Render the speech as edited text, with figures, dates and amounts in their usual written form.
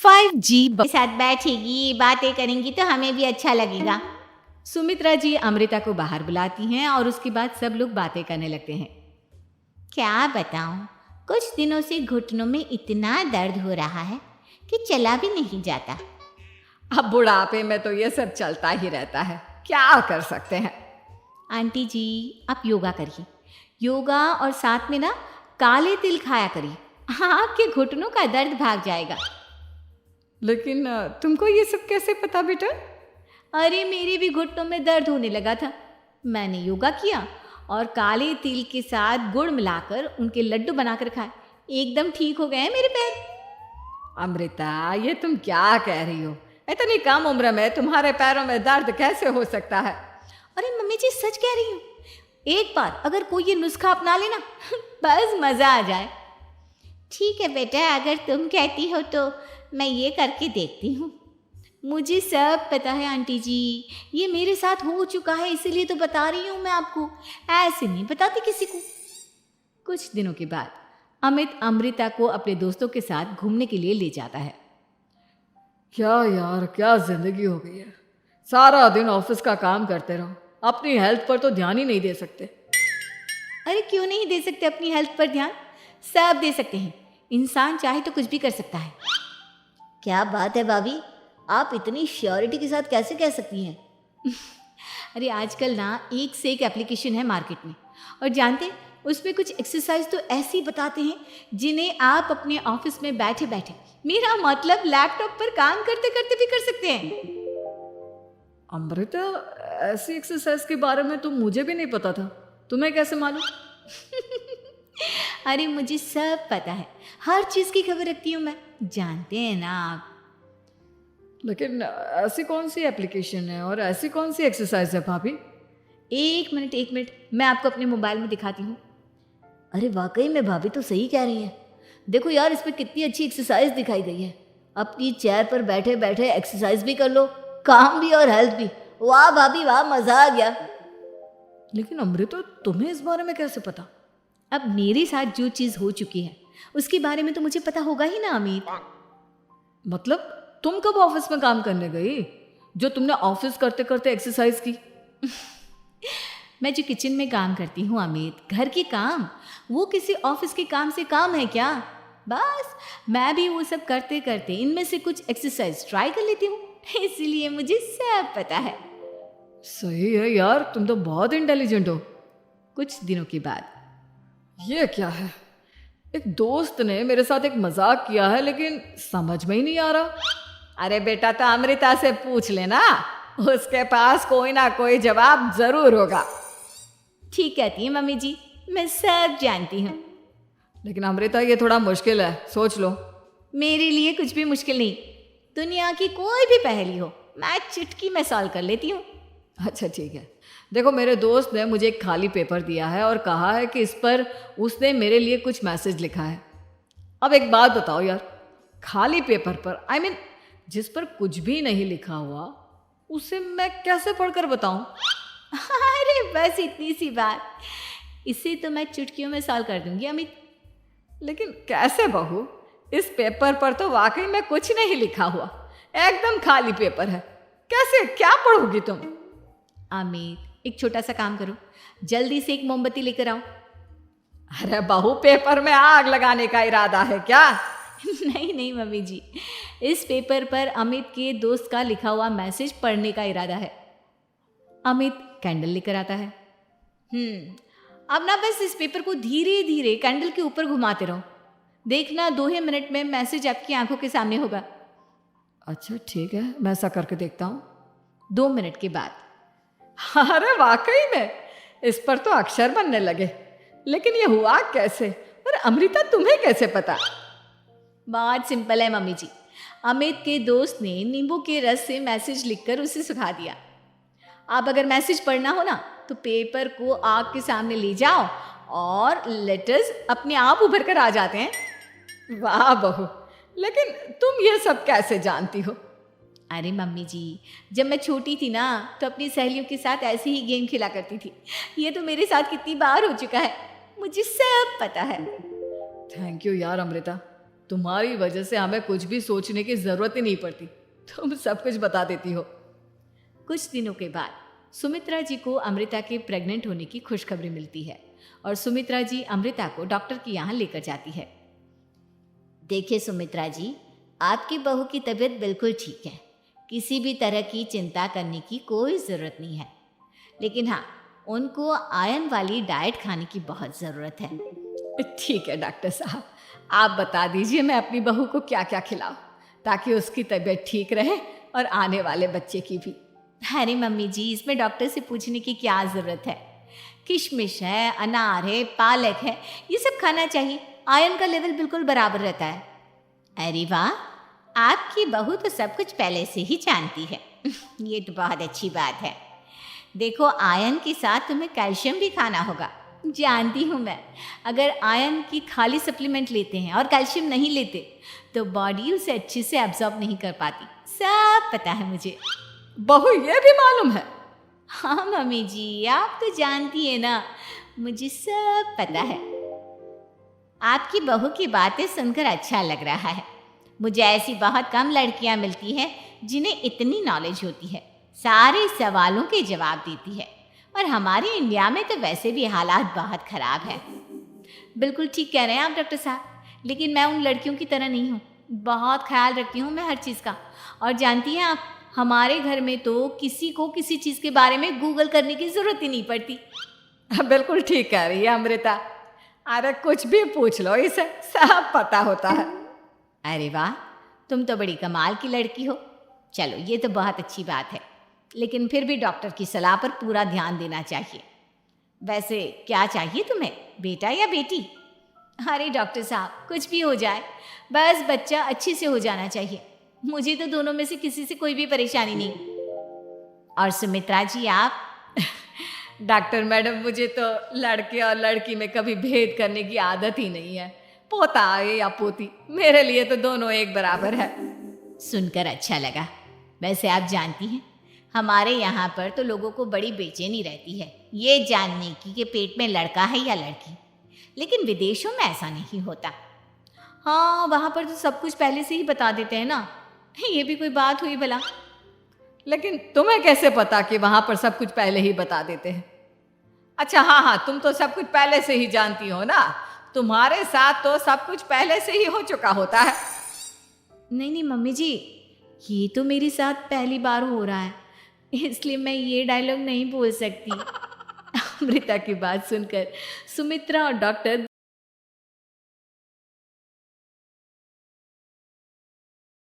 5G के साथ बैठेगी, बातें करेंगी तो हमें भी अच्छा लगेगा। सुमित्रा जी अमृता को बाहर बुलाती हैं और उसके बाद सब लोग बातें करने लगते हैं। क्या बताऊं, कुछ दिनों से घुटनों में इतना दर्द हो रहा है कि चला भी नहीं जाता। अब बुढ़ापे में तो ये सब चलता ही रहता है, क्या कर सकते हैं। आंटी जी, आप योगा करिए, योगा और साथ में ना काले तिल खाया करिए, आपके घुटनों का दर्द भाग जाएगा। लेकिन तुमको ये सब कैसे पता बेटा? अरे मेरे भी घुटनों में दर्द होने लगा था, मैंने योगा किया और काले तिल के साथ गुड़ मिलाकर उनके लड्डू बनाकर खाए, एकदम ठीक हो गए हैं मेरे पैर। अमृता, ये तुम क्या कह रही हो? इतनी कम उम्र में तुम्हारे पैरों में दर्द कैसे हो सकता है? अरे मम्मी जी, सच कह रही हूँ, एक बार अगर कोई ये नुस्खा अपना लेना बस मज़ा आ जाए। ठीक है बेटा, अगर तुम कहती हो तो मैं ये करके देखती हूँ। मुझे सब पता है आंटी जी, ये मेरे साथ हो चुका है, इसीलिए तो बता रही हूँ मैं आपको, ऐसे नहीं बताती किसी को। कुछ दिनों के बाद अमित अमृता को अपने दोस्तों के साथ घूमने के लिए ले जाता है। क्या यार, क्या जिंदगी हो गई है। सारा दिन ऑफिस का काम करते रहो, अपनी हेल्थ पर तो ध्यान ही नहीं दे सकते। अरे क्यों नहीं दे सकते अपनी हेल्थ पर ध्यान, सब दे सकते हैं, इंसान चाहे तो कुछ भी कर सकता है। क्या बात है भाभी, आप इतनी श्योरिटी के साथ कैसे कह सकती हैं? अरे आजकल ना एक से एक एप्लीकेशन है मार्केट में, और जानते हैं उसमें कुछ एक्सरसाइज तो ऐसी बताते हैं जिन्हें आप अपने ऑफिस में बैठे बैठे, मेरा मतलब लैपटॉप पर काम करते करते भी कर सकते हैं। अमृता, ऐसी एक्सरसाइज के बारे में तो मुझे भी नहीं पता था, तुम्हें कैसे मालूम? अरे मुझे सब पता है, हर चीज़ की खबर रखती हूँ मैं, जानते हैं ना आप। लेकिन ऐसी कौन सी एप्लीकेशन है और ऐसी कौन सी एक्सरसाइज है भाभी? एक मिनट, मैं आपको अपने मोबाइल में दिखाती हूँ। अरे वाकई में भाभी तो सही कह रही हैं, देखो यार, इसमें कितनी अच्छी एक्सरसाइज दिखाई गई है। अपनी चेयर पर बैठे बैठे एक्सरसाइज भी कर लो, काम भी और हेल्थ भी। वाह भाभी वाह, मजा आ गया। लेकिन अमृता, तुम्हें इस बारे में कैसे पता? अब मेरे साथ जो चीज़ हो चुकी है उसके बारे में तो मुझे पता होगा ही ना अमित। मतलब तुम कब ऑफिस में काम करने गई जो तुमने ऑफिस करते करते एक्सरसाइज की? मैं जो किचन में काम करती हूँ अमित, घर के काम, वो किसी ऑफिस के काम से काम है क्या? बस मैं भी वो सब करते करते इनमें से कुछ एक्सरसाइज ट्राई कर लेती हूँ, इसलिए मुझे सब पता है। सही है यार, तुम तो बहुत इंटेलिजेंट हो। कुछ दिनों के बाद ये क्या है, एक दोस्त ने मेरे साथ एक मजाक किया है लेकिन समझ में ही नहीं आ रहा। अरे बेटा, तो अमृता से पूछ लेना, उसके पास कोई ना कोई जवाब जरूर होगा। ठीक कहती है मम्मी जी, मैं सब जानती हूँ। लेकिन अमृता, ये थोड़ा मुश्किल है, सोच लो। मेरे लिए कुछ भी मुश्किल नहीं, दुनिया की कोई भी पहेली हो मैं चुटकी में सॉल्व कर लेती हूँ। अच्छा ठीक है, देखो मेरे दोस्त ने मुझे एक खाली पेपर दिया है और कहा है कि इस पर उसने मेरे लिए कुछ मैसेज लिखा है। अब एक बात बताओ यार, खाली पेपर पर, आई मीन जिस पर कुछ भी नहीं लिखा हुआ, उसे मैं कैसे पढ़कर बताऊं? अरे बस इतनी सी बात, इसे तो मैं चुटकियों में सॉल्व कर दूंगी अमित। लेकिन कैसे बहू, इस पेपर पर तो वाकई में कुछ नहीं लिखा हुआ, एकदम खाली पेपर है, कैसे, क्या पढ़ोगी तुम? अमित, एक छोटा सा काम करो, जल्दी से एक मोमबत्ती लेकर आओ। अरे बहू, पेपर में आग लगाने का इरादा है क्या? नहीं मम्मी जी, इस पेपर पर अमित के दोस्त का लिखा हुआ मैसेज पढ़ने का इरादा है। अमित कैंडल लेकर आता है। अब ना बस इस पेपर को धीरे धीरे कैंडल के ऊपर घुमाते रहो, देखना 2 ही मिनट में मैसेज आपकी आंखों के सामने होगा। अच्छा ठीक है, मैं ऐसा करके देखता हूँ। 2 मिनट के बाद अरे वाकई में इस पर तो अक्षर बनने लगे, लेकिन ये हुआ कैसे? और अमृता, तुम्हें कैसे पता? बात सिंपल है मम्मी जी, अमित के दोस्त ने नींबू के रस से मैसेज लिखकर उसे सुखा दिया। आप अगर मैसेज पढ़ना हो ना तो पेपर को आग के सामने ले जाओ और लेटर्स अपने आप उभर कर आ जाते हैं। वाह बहू, लेकिन तुम ये सब कैसे जानती हो? अरे मम्मी जी, जब मैं छोटी थी ना तो अपनी सहेलियों के साथ ऐसे ही गेम खेला करती थी, ये तो मेरे साथ कितनी बार हो चुका है, मुझे सब पता है। थैंक यू यार अमृता, तुम्हारी वजह से हमें कुछ भी सोचने की ज़रूरत ही नहीं पड़ती, तुम सब कुछ बता देती हो। कुछ दिनों के बाद सुमित्रा जी को अमृता के प्रेग्नेंट होने की खुशखबरी मिलती है और सुमित्रा जी अमृता को डॉक्टर के यहाँ लेकर जाती है। देखिए सुमित्रा जी, आपकी बहू की तबीयत बिल्कुल ठीक है, किसी भी तरह की चिंता करने की कोई ज़रूरत नहीं है। लेकिन हाँ, उनको आयरन वाली डाइट खाने की बहुत ज़रूरत है। ठीक है डॉक्टर साहब, आप बता दीजिए मैं अपनी बहू को क्या क्या खिलाऊं ताकि उसकी तबीयत ठीक रहे और आने वाले बच्चे की भी। अरे मम्मी जी, इसमें डॉक्टर से पूछने की क्या ज़रूरत है। किशमिश है, अनार है, पालक है, ये सब खाना चाहिए। आयरन का लेवल बिल्कुल बराबर रहता है। अरे वाह, आपकी बहू तो सब कुछ पहले से ही जानती है। ये तो बहुत अच्छी बात है। देखो, आयरन के साथ तुम्हें कैल्शियम भी खाना होगा। जानती हूँ मैं, अगर आयरन की खाली सप्लीमेंट लेते हैं और कैल्शियम नहीं लेते तो बॉडी उसे अच्छे से एब्जॉर्ब नहीं कर पाती। सब पता है मुझे। बहू ये भी मालूम है? हाँ मम्मी जी, आप तो जानती है ना, मुझे सब पता है। आपकी बहू की बातें सुनकर अच्छा लग रहा है। मुझे ऐसी बहुत कम लड़कियां मिलती हैं जिन्हें इतनी नॉलेज होती है, सारे सवालों के जवाब देती है। और हमारे इंडिया में तो वैसे भी हालात बहुत ख़राब है। बिल्कुल ठीक कह रहे हैं आप डॉक्टर साहब, लेकिन मैं उन लड़कियों की तरह नहीं हूँ। बहुत ख्याल रखती हूँ मैं हर चीज़ का। और जानती हैं आप, हमारे घर में तो किसी को किसी चीज़ के बारे में गूगल करने की ज़रूरत ही नहीं पड़ती। बिल्कुल ठीक कह रही है अमृता, अरे कुछ भी पूछ लो, इसे सब पता होता है। अरे वाह, तुम तो बड़ी कमाल की लड़की हो। चलो, ये तो बहुत अच्छी बात है, लेकिन फिर भी डॉक्टर की सलाह पर पूरा ध्यान देना चाहिए। वैसे क्या चाहिए तुम्हें, बेटा या बेटी? अरे डॉक्टर साहब, कुछ भी हो जाए, बस बच्चा अच्छे से हो जाना चाहिए। मुझे तो दोनों में से किसी से कोई भी परेशानी नहीं। और सुमित्रा जी, आप? डॉक्टर मैडम, मुझे तो लड़के और लड़की में कभी भेद करने की आदत ही नहीं है। पोता आए या पोती, मेरे लिए तो दोनों एक बराबर है। सुनकर अच्छा लगा। वैसे आप जानती हैं, हमारे यहाँ पर तो लोगों को बड़ी बेचैनी रहती है ये जानने की कि पेट में लड़का है या लड़की। लेकिन विदेशों में ऐसा नहीं होता। हाँ, वहाँ पर तो सब कुछ पहले से ही बता देते हैं ना। ये भी कोई बात हुई भला? लेकिन तुम्हें कैसे पता कि वहां पर सब कुछ पहले ही बता देते हैं? अच्छा हाँ, तुम तो सब कुछ पहले से ही जानती हो ना, तुम्हारे साथ तो सब कुछ पहले से ही हो चुका होता है। नहीं मम्मी जी, ये तो मेरे साथ पहली बार हो रहा है, इसलिए मैं ये डायलॉग नहीं बोल सकती। अमृता की बात सुनकर सुमित्रा और डॉक्टर